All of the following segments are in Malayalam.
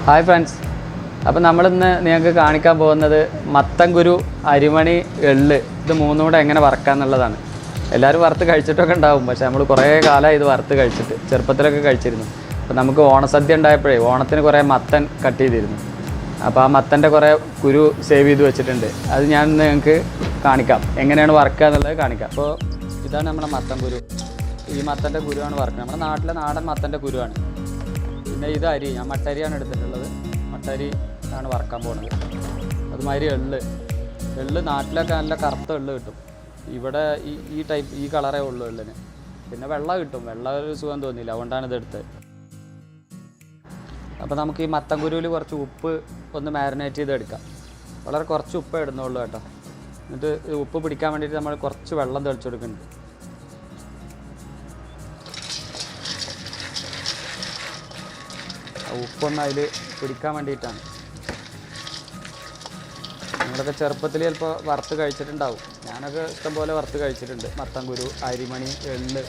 ഹായ് ഫ്രണ്ട്സ്, അപ്പോൾ നമ്മളിന്ന് നിങ്ങൾക്ക് കാണിക്കാൻ പോകുന്നത് മത്തൻകുരു, അരിമണി, എള്ള് ഇത് മൂന്നും കൂടെ എങ്ങനെ വറുക്കാന്നുള്ളതാണ്. എല്ലാവരും വറുത്ത് കഴിച്ചിട്ടൊക്കെ ഉണ്ടാവും, പക്ഷേ നമ്മൾ കുറേ കാലമായി ഇത് വറുത്ത് കഴിച്ചിട്ട്, ചെറുപ്പത്തിലൊക്കെ കഴിച്ചിരുന്നു. അപ്പോൾ നമുക്ക് ഓണസദ്യ ഉണ്ടായപ്പോഴേ ഓണത്തിന് കുറേ മത്തൻ കട്ട് ചെയ്തിരുന്നു. അപ്പോൾ ആ മത്തൻ്റെ കുറേ കുരു സേവ് ചെയ്ത് വെച്ചിട്ടുണ്ട്. അത് ഞാൻ നിങ്ങൾക്ക് കാണിക്കാം, എങ്ങനെയാണ് വറുക്കുക എന്നുള്ളത് കാണിക്കാം. അപ്പോൾ ഇതാണ് നമ്മുടെ മത്തൻ കുരു. ഈ മത്തൻ്റെ കുരുവാണ് വറുക്കുന്നത്. നമ്മുടെ നാട്ടിലെ നാടൻ മത്തൻ്റെ കുരുവാണ്. പിന്നെ ഇത് അരി, ഞാൻ മട്ടരിയാണ് എടുത്തിട്ടുള്ളത്. മട്ടരി ആണ് വറക്കാൻ പോകുന്നത്. അതുമാതിരി എള്ള് നാട്ടിലൊക്കെ നല്ല കറുത്ത എള്ള് കിട്ടും. ഇവിടെ ഈ കളറേ ഉള്ളൂ എള്ളിന്. പിന്നെ വെള്ളം കിട്ടും, വെള്ളം ഒരു സുഖം തോന്നിയില്ല, അതുകൊണ്ടാണ് ഇതെടുത്തത്. അപ്പോൾ നമുക്ക് ഈ മത്തൻകുരുവിൽ കുറച്ച് ഉപ്പ് ഒന്ന് മാരിനേറ്റ് ചെയ്തെടുക്കാം. വളരെ കുറച്ച് ഉപ്പ് ഇടുന്നുള്ളൂ കേട്ടോ. എന്നിട്ട് ഉപ്പ് പിടിക്കാൻ വേണ്ടിയിട്ട് നമ്മൾ കുറച്ച് വെള്ളം തെളിച്ചു കൊടുക്കുന്നുണ്ട്. ഉപ്പൊന്ന് അതിൽ പിടിക്കാൻ വേണ്ടിയിട്ടാണ്. നിങ്ങളൊക്കെ ചെറുപ്പത്തിൽ ചിലപ്പോൾ വറുത്ത് കഴിച്ചിട്ടുണ്ടാവും. ഞാനൊക്കെ ഇഷ്ടംപോലെ വറുത്ത് കഴിച്ചിട്ടുണ്ട്. മത്തൻകുരു, അരിമണി, എള്ള്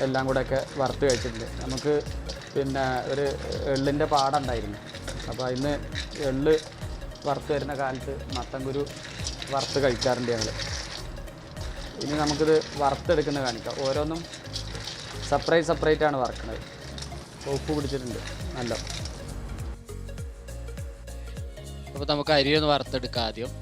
എല്ലാം കൂടെയൊക്കെ വറുത്ത് കഴിച്ചിട്ടുണ്ട്. നമുക്ക് പിന്നെ ഒരു എള്ളിൻ്റെ പാടുണ്ടായിരുന്നു. അപ്പോൾ അതിന് എള്ള് വറുത്ത് വരുന്ന കാലത്ത് മത്തൻകുരു വറുത്ത് കഴിക്കാറുണ്ട് ഞങ്ങൾ. ഇനി നമുക്കിത് വറുത്തെടുക്കുന്നത് കാണിക്കാം. ഓരോന്നും സെപ്പറേറ്റാണ് വറുക്കുന്നത്. ഉപ്പ് പിടിച്ചിട്ടുണ്ട് നല്ല. അപ്പോൾ നമുക്ക് അരി ഒന്ന് വറുത്തെടുക്കാം ആദ്യം.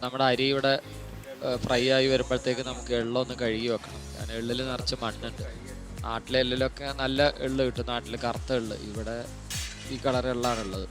നമ്മുടെ അരി ഇവിടെ ഫ്രൈ ആയി വരുമ്പോഴത്തേക്ക് നമുക്ക് എള്ളൊന്ന് കഴുകി വെക്കണം. കാരണം എള്ളിൽ നിറച്ച് മണ്ണുണ്ട്. നാട്ടിലെ എള്ളിലൊക്കെ നല്ല എള്ള് കിട്ടും, നാട്ടിൽ കറുത്ത എള്ള്. ഇവിടെ ഈ കളർ എള്ളാണുള്ളത്.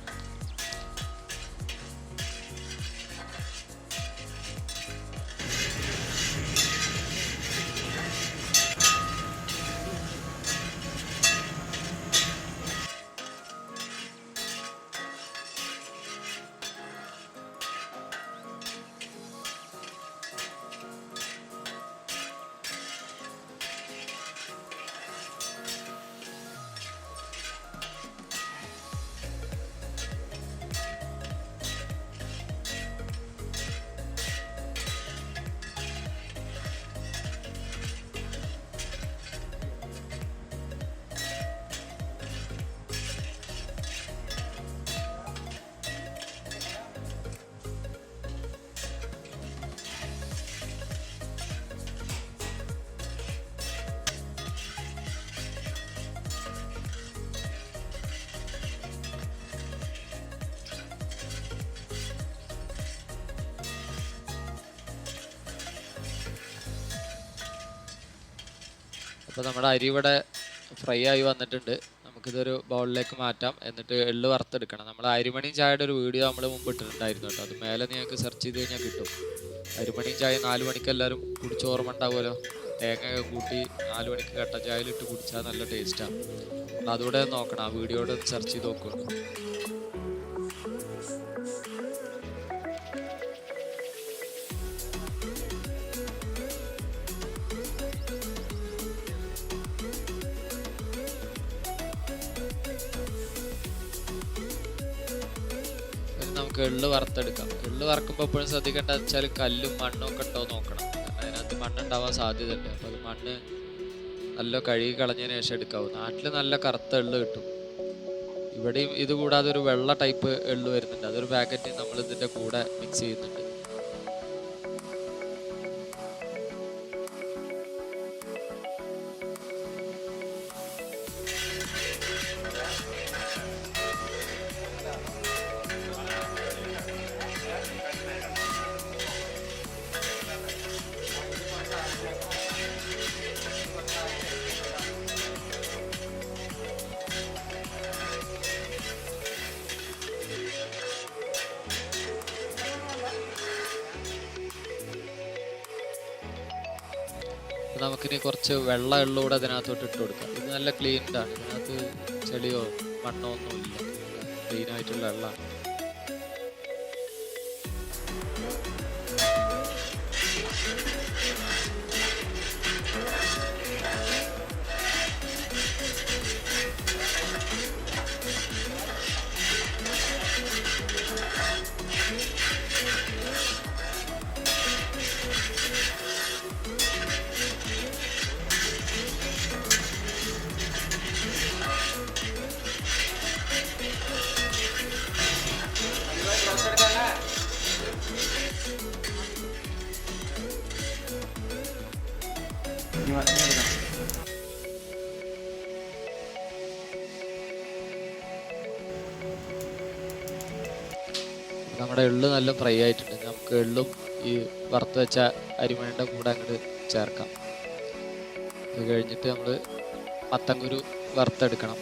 അപ്പോൾ നമ്മുടെ അരി ഇവിടെ ഫ്രൈ ആയി വന്നിട്ടുണ്ട്. നമുക്കിതൊരു ബൗളിലേക്ക് മാറ്റാം. എന്നിട്ട് എള്ള് വറുത്തെടുക്കണം. നമ്മൾ അരിമണിയും ചായയുടെ ഒരു വീഡിയോ നമ്മൾ മുമ്പ് ഇട്ടിട്ടുണ്ടായിരുന്നു കേട്ടോ. അത് മേലെ നിങ്ങൾക്ക് സെർച്ച് ചെയ്ത് കഴിഞ്ഞാൽ കിട്ടും. അരിമണിയും ചായ 4 മണിക്ക് എല്ലാവരും കുടിച്ച് ഓർമ്മ ഉണ്ടാവുമല്ലോ. തേങ്ങയൊക്കെ കൂട്ടി 4 മണിക്ക് കട്ട ചായയിലിട്ട് കുടിച്ചാൽ നല്ല ടേസ്റ്റാണ്. അതുകൂടെ നോക്കണം, ആ വീഡിയോയുടെ ഒന്ന് സെർച്ച് ചെയ്ത് നോക്കുള്ളൂ. നമുക്ക് എള്ള് വറുത്തെടുക്കാം. എള്ള് വറക്കുമ്പോൾ എപ്പോഴും ശ്രദ്ധിക്കേണ്ടത് വെച്ചാൽ കല്ലും മണ്ണും ഒക്കെ ഉണ്ടോ നോക്കണം. അതിനകത്ത് മണ്ണുണ്ടാവാൻ സാധ്യതയുണ്ട്. അപ്പോൾ അത് മണ്ണ് നല്ല കഴുകി കളഞ്ഞതിന് ശേഷം എടുക്കാവൂ. നാട്ടിൽ നല്ല കറുത്ത എള്ള് കിട്ടും. ഇവിടെയും ഇത് കൂടാതെ ഒരു വെള്ള ടൈപ്പ് എള്ള് വരുന്നുണ്ട്. അതൊരു പാക്കറ്റ് നമ്മൾ ഇതിൻ്റെ കൂടെ മിക്സ് ചെയ്യുന്നുണ്ട്. നമുക്കിനി കുറച്ച് വെള്ളമുള്ളൂടെ അതിനകത്തോട്ട് ഇട്ട് കൊടുക്കാം. ഇത് നല്ല ക്ലീൻഡാണ്, ഇതിനകത്ത് ചെളിയോ മണ്ണോ ഒന്നുമില്ല, ക്ലീനായിട്ടുള്ള വെള്ളമാണ്. നമ്മുടെ എള്ള് നല്ല ഫ്രൈ ആയിട്ടുണ്ട്. നമുക്ക് എള്ളും ഈ വറുത്ത് വെച്ച അരിമണിയുടെ കൂടെ അങ്ങോട്ട് ചേർക്കാം. അത് കഴിഞ്ഞിട്ട് നമ്മൾ മത്തൻകുരു വറുത്തെടുക്കണം.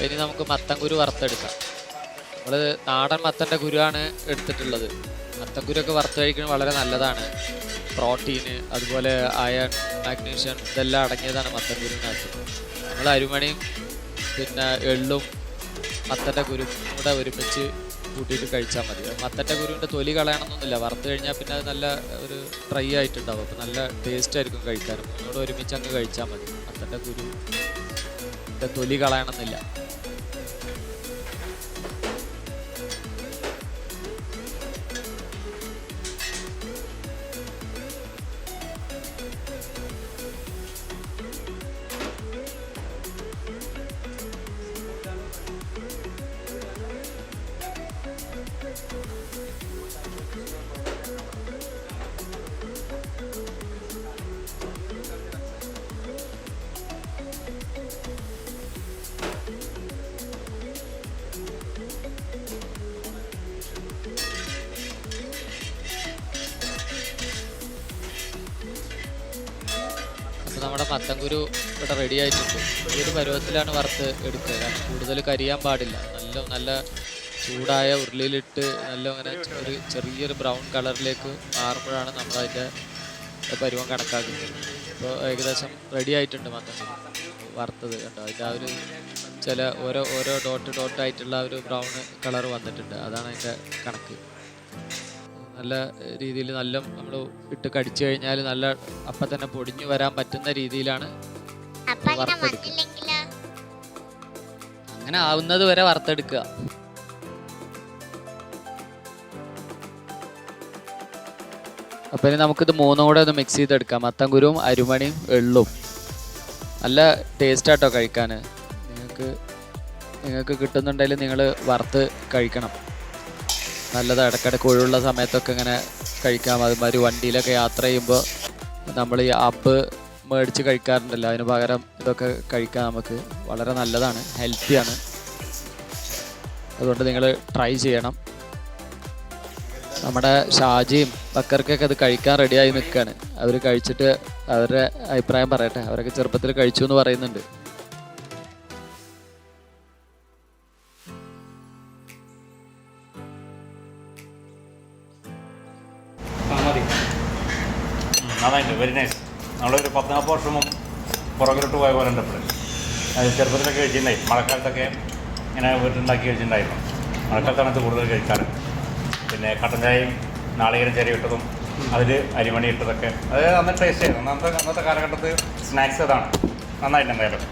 ഇനി നമുക്ക് മത്തൻകുരു വറുത്തെടുക്കാം. നമ്മൾ നാടൻ മത്തൻ്റെ കുരുവാണ് എടുത്തിട്ടുള്ളത്. മത്തൻകുരൊക്കെ വറുത്ത് കഴിക്കുന്നത് വളരെ നല്ലതാണ്. പ്രോട്ടീന്, അതുപോലെ അയൺ, മാഗ്നീഷ്യം ഇതെല്ലാം അടങ്ങിയതാണ് മത്തൻകുരുവിനകത്ത്. നമ്മൾ അരിമണിയും പിന്നെ എള്ളും മത്തൻ്റെ കുരും കൂടെ ഒരുമിച്ച് കൂട്ടിയിട്ട് കഴിച്ചാൽ മതി. മത്തൻ്റെ കുരുവിൻ്റെ തൊലി കളയണമെന്നൊന്നുമില്ല, വറുത്ത് കഴിഞ്ഞാൽ പിന്നെ അത് നല്ല ഒരു ഡ്രൈ ആയിട്ടുണ്ടാവും. അപ്പോൾ നല്ല ടേസ്റ്റ് ആയിരിക്കും കഴിക്കാനും. ഒന്നുകൂടെ ഒരുമിച്ച് അങ്ങ് കഴിച്ചാൽ മതി. മത്തൻ്റെ കുരുവിൻ്റെ തൊലി കളയണമെന്നില്ല. നമ്മുടെ മത്തൻകുരു ഇവിടെ റെഡി ആയിട്ടുണ്ട്. ഈ ഒരു പരുവത്തിലാണ് വറുത്ത് എടുക്കുക. കാരണം കൂടുതൽ കരിയാൻ പാടില്ല. നല്ല ചൂടായ ഉരുളിയിലിട്ട് നല്ല അങ്ങനെ ഒരു ചെറിയൊരു ബ്രൗൺ കളറിലേക്ക് മാറുമ്പോഴാണ് നമ്മളതിൻ്റെ പരുവം കണക്കാക്കുന്നത്. ഇപ്പോൾ ഏകദേശം റെഡി ആയിട്ടുണ്ട് മത്തൻകുരു വറുത്തത്. കണ്ടോ, അതിൻ്റെ ആ ഒരു ചില ഓരോ ഡോട്ടായിട്ടുള്ള ഒരു ബ്രൗൺ കളർ വന്നിട്ടുണ്ട്. അതാണ് അതിൻ്റെ കണക്ക്. നല്ല രീതിയിൽ നല്ല നമ്മൾ ഇട്ട് കടിച്ചു കഴിഞ്ഞാൽ നല്ല അപ്പം തന്നെ പൊടിഞ്ഞു വരാൻ പറ്റുന്ന രീതിയിലാണ് വറുത്തെടുക്കുക. അങ്ങനെ ആവുന്നത് വരെ വറുത്തെടുക്കുക. അപ്പം ഇനി നമുക്കിത് മൂന്നും കൂടെ ഒന്ന് മിക്സ് ചെയ്തെടുക്കാം. മത്തൻകുരുവും അരിമണിയും എള്ളും നല്ല ടേസ്റ്റാട്ടോ കഴിക്കാൻ. നിങ്ങൾക്ക് കിട്ടുന്നുണ്ടെങ്കിൽ നിങ്ങൾ വറുത്ത് കഴിക്കണം. നല്ലത്. ഇടയ്ക്കിടയ്ക്ക് ഒഴിവുള്ള സമയത്തൊക്കെ ഇങ്ങനെ കഴിക്കാം. അതുമാതിരി വണ്ടിയിലൊക്കെ യാത്ര ചെയ്യുമ്പോൾ നമ്മൾ ഈ അപ്പ് മേടിച്ച് കഴിക്കാറുണ്ടല്ലോ, അതിന് പകരം ഇതൊക്കെ കഴിക്കാൻ നമുക്ക് വളരെ നല്ലതാണ്, ഹെൽത്തിയാണ്. അതുകൊണ്ട് നിങ്ങൾ ട്രൈ ചെയ്യണം. നമ്മുടെ ഷാജിയും ബക്കർക്കൊക്കെ അത് കഴിക്കാൻ റെഡിയായി നിൽക്കുകയാണ്. അവർ കഴിച്ചിട്ട് അവരുടെ അഭിപ്രായം പറയട്ടെ. അവരൊക്കെ ചെറുപ്പത്തിൽ കഴിച്ചു എന്ന് പറയുന്നുണ്ട്. നന്നായിട്ട്, വെരി നൈസ്. നമ്മളൊരു 10-40 വർഷം പുറകിലോട്ട് പോയ പോലെ ഉണ്ട് എപ്പോഴും. അത് ചെറുപ്പത്തിലൊക്കെ കഴിച്ചിട്ടുണ്ടായി. മഴക്കാലത്തൊക്കെ ഇങ്ങനെ വീട്ടിലുണ്ടാക്കി കഴിച്ചിട്ടുണ്ടായിരുന്നു. മഴക്കാലത്താണ് കൂടുതൽ കഴിക്കാറ്. പിന്നെ കട്ടൻ ചായയും നാളികേരം ചെറിയ ഇട്ടതും അതിൽ അരിമണി ഇട്ടതൊക്കെ അത് അന്ന് ടേസ്റ്റ് ആയിരുന്നു. അന്നത്തെ കാലഘട്ടത്തിൽ സ്നാക്സ് അതാണ്. നന്നായിട്ട് എന്തായാലും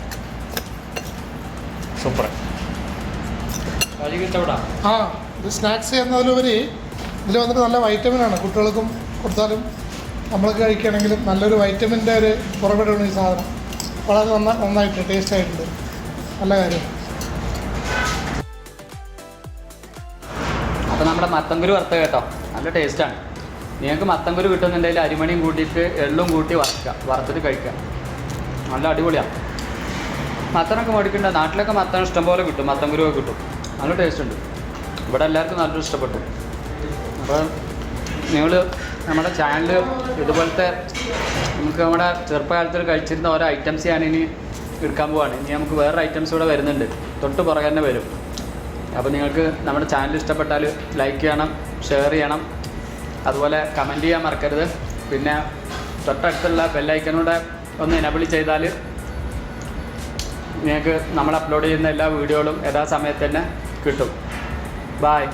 സൂപ്പർ. ആ, ഇത് സ്നാക്സ് എന്നതിലുപരി ഇതിൽ വന്നിട്ട് നല്ല വൈറ്റമിനാണ്. കുട്ടികൾക്കും കൊടുത്താലും നമ്മളൊക്കെ കഴിക്കുകയാണെങ്കിലും നല്ലൊരു വൈറ്റമിൻ്റെ ഒരു പുറപ്പെടാണ് ഈ സാധനം. വളരെ നന്നായിട്ട് ടേസ്റ്റ് ആയിട്ടുണ്ട്. നല്ല കാര്യം. അപ്പോൾ നമ്മുടെ മത്തൻകുരു വറുത്ത കേട്ടോ, നല്ല ടേസ്റ്റാണ്. നിങ്ങൾക്ക് മത്തൻകുരു കിട്ടുന്നുണ്ടെങ്കിൽ അരിമണിയും കൂട്ടിയിട്ട് എള്ളും കൂട്ടി വറുത്തിട്ട് കഴിക്കുക. നല്ല അടിപൊളിയാണ്. മത്തനൊക്കെ മേടിക്കേണ്ട, നാട്ടിലൊക്കെ മത്തൻ ഇഷ്ടംപോലെ കിട്ടും, മത്തൻകുരുവൊക്കെ കിട്ടും. നല്ല ടേസ്റ്റ് ഉണ്ട്. ഇവിടെ എല്ലാവർക്കും നല്ലൊരു ഇഷ്ടപ്പെട്ടു. അപ്പോൾ നിങ്ങൾ നമ്മുടെ ചാനൽ ഇതുപോലത്തെ നമുക്ക് നമ്മുടെ ചെറുപ്പകാലത്തിൽ കഴിച്ചിരുന്ന ഓരോ ഐറ്റംസ് ഞാനിനി എടുക്കാൻ പോവാണ്. ഇനി നമുക്ക് വേറെ ഐറ്റംസ് കൂടെ വരുന്നുണ്ട്, തൊട്ട് പുറകെ തന്നെ വരും. അപ്പോൾ നിങ്ങൾക്ക് നമ്മുടെ ചാനൽ ഇഷ്ടപ്പെട്ടാൽ ലൈക്ക് ചെയ്യണം, ഷെയർ ചെയ്യണം, അതുപോലെ കമൻറ്റ് ചെയ്യാൻ മറക്കരുത്. പിന്നെ തൊട്ടടുത്തുള്ള ബെല്ലൈക്കനൂടെ ഒന്ന് എനേബിൾ ചെയ്താൽ നിങ്ങൾക്ക് നമ്മൾ അപ്ലോഡ് ചെയ്യുന്ന എല്ലാ വീഡിയോകളും യഥാസമയത്ത് തന്നെ കിട്ടും. ബായ്.